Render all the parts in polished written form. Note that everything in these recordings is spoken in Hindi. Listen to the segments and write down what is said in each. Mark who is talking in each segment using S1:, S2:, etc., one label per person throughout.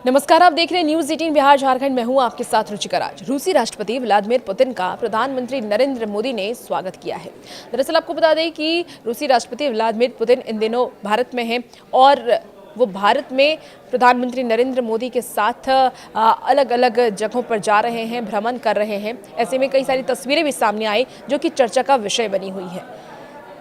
S1: नमस्कार, आप देख रहे हैं न्यूज 18 बिहार झारखंड में हूं आपके साथ रुचिका राज। रूसी राष्ट्रपति व्लादिमीर पुतिन का प्रधानमंत्री नरेंद्र मोदी ने स्वागत किया है। दरअसल आपको बता दें कि रूसी राष्ट्रपति व्लादिमीर पुतिन इन दिनों भारत में हैं और वो भारत में प्रधानमंत्री नरेंद्र मोदी के साथ अलग अलग जगहों पर जा रहे हैं, भ्रमण कर रहे हैं। ऐसे में कई सारी तस्वीरें भी सामने आई जो कि चर्चा का विषय बनी हुई है।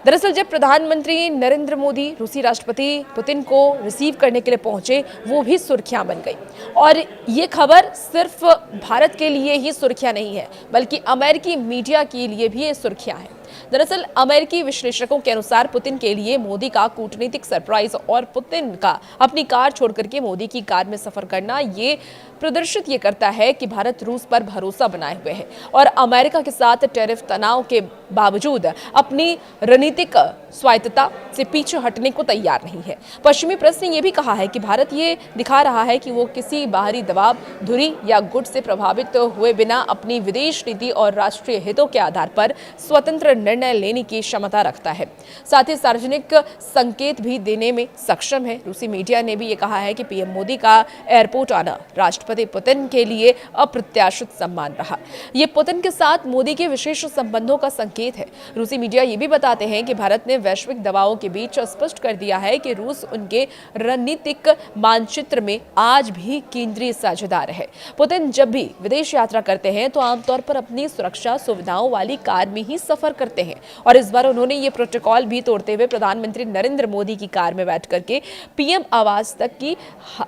S1: दरअसल जब प्रधानमंत्री नरेंद्र मोदी रूसी राष्ट्रपति पुतिन को रिसीव करने के लिए पहुंचे, वो भी सुर्खियां बन गई। और ये खबर सिर्फ भारत के लिए ही सुर्खियां नहीं है, बल्कि अमेरिकी मीडिया के लिए भी ये सुर्खियां हैं। दरअसल अमेरिकी विश्लेषकों के अनुसार पुतिन के लिए मोदी का कूटनीतिक सरप्राइज और पुतिन का अपनी कार छोड़कर के मोदी की कार में सफर करना ये प्रदर्शित ये करता है कि भारत रूस पर भरोसा बनाए हुए है और अमेरिका के साथ टैरिफ तनाव के बावजूद अपनी रणनीतिक स्वायत्तता से पीछे हटने को तैयार नहीं है। पश्चिमी प्रेस ने यह भी कहा है कि भारत ये दिखा रहा है कि वो किसी बाहरी दबाव, धुरी या गुट से प्रभावित हुए बिना अपनी विदेश नीति और राष्ट्रीय हितों के आधार पर स्वतंत्र निर्णय लेने की क्षमता रखता है। साथ ही सार्वजनिक संकेत भी देने में सक्षम है। रूसी मीडिया ने भी ये कहा है कि पीएम मोदी का एयरपोर्ट आना राष्ट्रपति पुतिन के लिए अप्रत्याशित सम्मान रहा। ये पुतिन के साथ मोदी के विशेष संबंधों का संकेत है। रूसी मीडिया ये भी बताते हैं कि भारत ने वैश्विक दबावों के बीच स्पष्ट कर दिया है कि रूस उनके रणनीतिक मानचित्र में आज भी केंद्रीय साझेदार है। पुतिन जब भी विदेश यात्रा करते हैं तो आमतौर पर अपनी सुरक्षा सुविधाओं वाली कार में ही सफर करते हैं और इस बार उन्होंने ये प्रोटोकॉल भी तोड़ते हुए प्रधानमंत्री नरेंद्र मोदी की कार में बैठ करके पीएम आवास तक की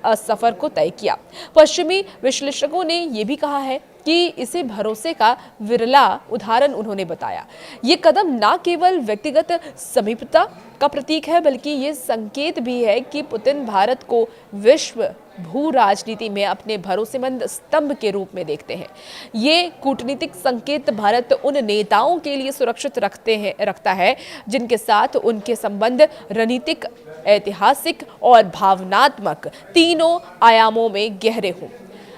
S1: सफर को तय किया। पश्चिमी विश्लेषकों ने यह भी कहा है कि इसे भरोसे का विरला उदाहरण उन्होंने बताया। ये कदम न केवल व्यक्तिगत समीपता का प्रतीक है, बल्कि ये संकेत भी है कि पुतिन भारत को विश्व भू राजनीति में अपने भरोसेमंद स्तंभ के रूप में देखते हैं। ये कूटनीतिक संकेत भारत उन नेताओं के लिए सुरक्षित रखता है जिनके साथ उनके संबंध रणनीतिक, ऐतिहासिक और भावनात्मक तीनों आयामों में गहरे हों।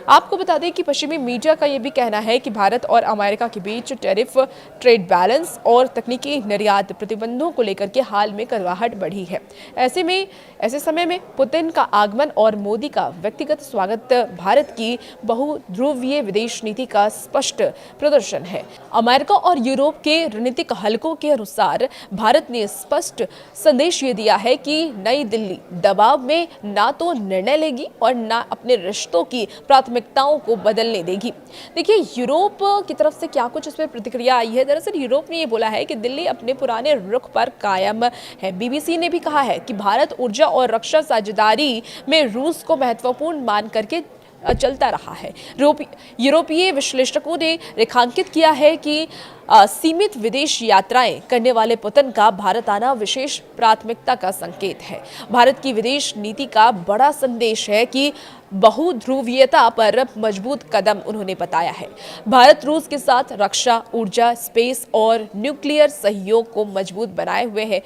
S1: आपको बता दें कि पश्चिमी मीडिया का यह भी कहना है कि भारत और अमेरिका के बीच टैरिफ, ट्रेड बैलेंस और तकनीकी निर्यात प्रतिबंधों को लेकर के हाल में कड़वाहट बढ़ी है। ऐसे समय में पुतिन का आगमन और मोदी का व्यक्तिगत स्वागत भारत की बहुध्रुवीय विदेश नीति का स्पष्ट प्रदर्शन है। अमेरिका और यूरोप के रणनीतिक हलकों के अनुसार भारत ने स्पष्ट संदेश ये दिया है कि नई दिल्ली दबाव में ना तो निर्णय लेगी और ना अपने रिश्तों की प्राथमिकताओं को बदलने देगी। देखिए, यूरोप की तरफ से क्या कुछ इस पर प्रतिक्रिया आई है। दरअसल यूरोप ने ये बोला है कि दिल्ली अपने पुराने रुख पर कायम है। बीबीसी ने भी कहा है कि भारत ऊर्जा और रक्षा साझेदारी में रूस को महत्वपूर्ण मान करके चलता रहा है। यूरोपीय विश्लेषकों ने रेखांकित किया है कि सीमित विदेश यात्राएं करने वाले पुतिन का भारत आना विशेष प्राथमिकता का संकेत है। भारत की विदेश नीति का बड़ा संदेश है कि बहुध्रुवीयता पर मजबूत कदम उन्होंने बताया है। भारत रूस के साथ रक्षा, ऊर्जा, स्पेस और न्यूक्लियर सहयोग को मजबूत बनाए हुए है।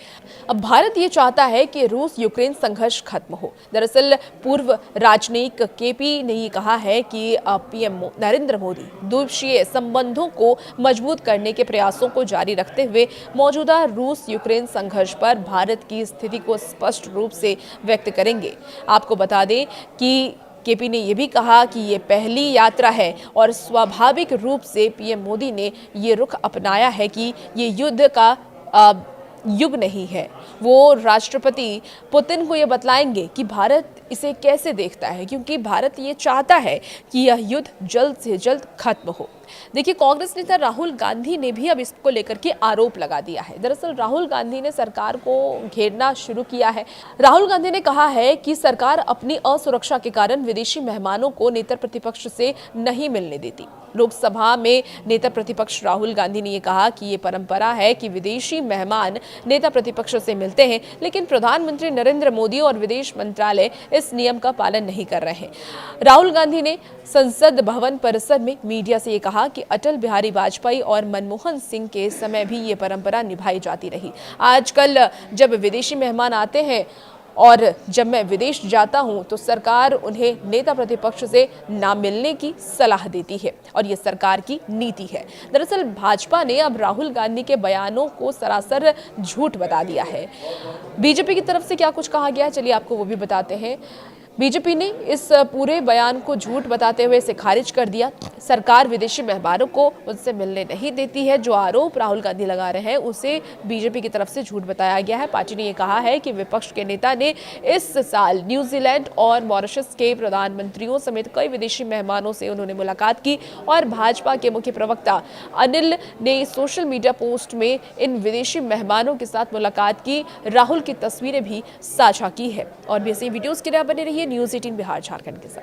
S1: अब भारत ये चाहता है कि रूस यूक्रेन संघर्ष खत्म हो। दरअसल पूर्व राजनयिक केपी ने ये कहा है कि पीएम नरेंद्र मोदी द्विपक्षीय संबंधों को मजबूत करने के प्रयासों को जारी रखते हुए मौजूदा रूस यूक्रेन संघर्ष पर भारत की स्थिति को स्पष्ट रूप से व्यक्त करेंगे। आपको बता दें कि केपी ने यह भी कहा कि ये पहली यात्रा है और स्वाभाविक रूप से पीएम मोदी ने ये रुख अपनाया है कि ये युद्ध का युग नहीं है। वो राष्ट्रपति पुतिन को ये बतलाएंगे कि भारत इसे कैसे देखता है, क्योंकि भारत ये चाहता है कि यह युद्ध जल्द से जल्द खत्म हो। देखिए, कांग्रेस नेता राहुल गांधी ने भी अब इसको लेकर के आरोप लगा दिया है। दरअसल राहुल गांधी ने सरकार को घेरना शुरू किया है। राहुल गांधी ने कहा है कि सरकार अपनी असुरक्षा के कारण विदेशी मेहमानों को नेता प्रतिपक्ष से नहीं मिलने देती। लोकसभा में नेता प्रतिपक्ष राहुल गांधी ने यह कहा कि ये परंपरा है कि विदेशी मेहमान नेता प्रतिपक्ष से मिलते हैं, लेकिन प्रधानमंत्री नरेंद्र मोदी और विदेश मंत्रालय इस नियम का पालन नहीं कर रहे हैं। राहुल गांधी ने संसद भवन परिसर में मीडिया से ये कहा कि अटल बिहारी वाजपेयी और मनमोहन सिंह के समय भी ये परंपरा निभाई जाती रही। आजकल जब विदेशी मेहमान आते हैं और जब मैं विदेश जाता हूं तो सरकार उन्हें नेता प्रतिपक्ष से ना मिलने की सलाह देती है और ये सरकार की नीति है। दरअसल भाजपा ने अब राहुल गांधी के बयानों को सरासर झूठ बता दिया है। बीजेपी की तरफ से क्या कुछ कहा गया, चलिए आपको वो भी बताते हैं। बीजेपी ने इस पूरे बयान को झूठ बताते हुए इसे खारिज कर दिया। सरकार विदेशी मेहमानों को उनसे मिलने नहीं देती है। जो आरोप राहुल गांधी लगा रहे हैं उसे बीजेपी की तरफ से झूठ बताया गया है। पार्टी ने यह कहा है कि विपक्ष के नेता ने इस साल न्यूजीलैंड और मॉरिशस के प्रधानमंत्रियों समेत कई विदेशी मेहमानों से उन्होंने मुलाकात की और भाजपा के मुख्य प्रवक्ता अनिल ने सोशल मीडिया पोस्ट में इन विदेशी मेहमानों के साथ मुलाकात की राहुल की तस्वीरें भी साझा की है। और भी ऐसी वीडियोस के लिए बने रहिए न्यूज़ 18 बिहार झारखंड के साथ।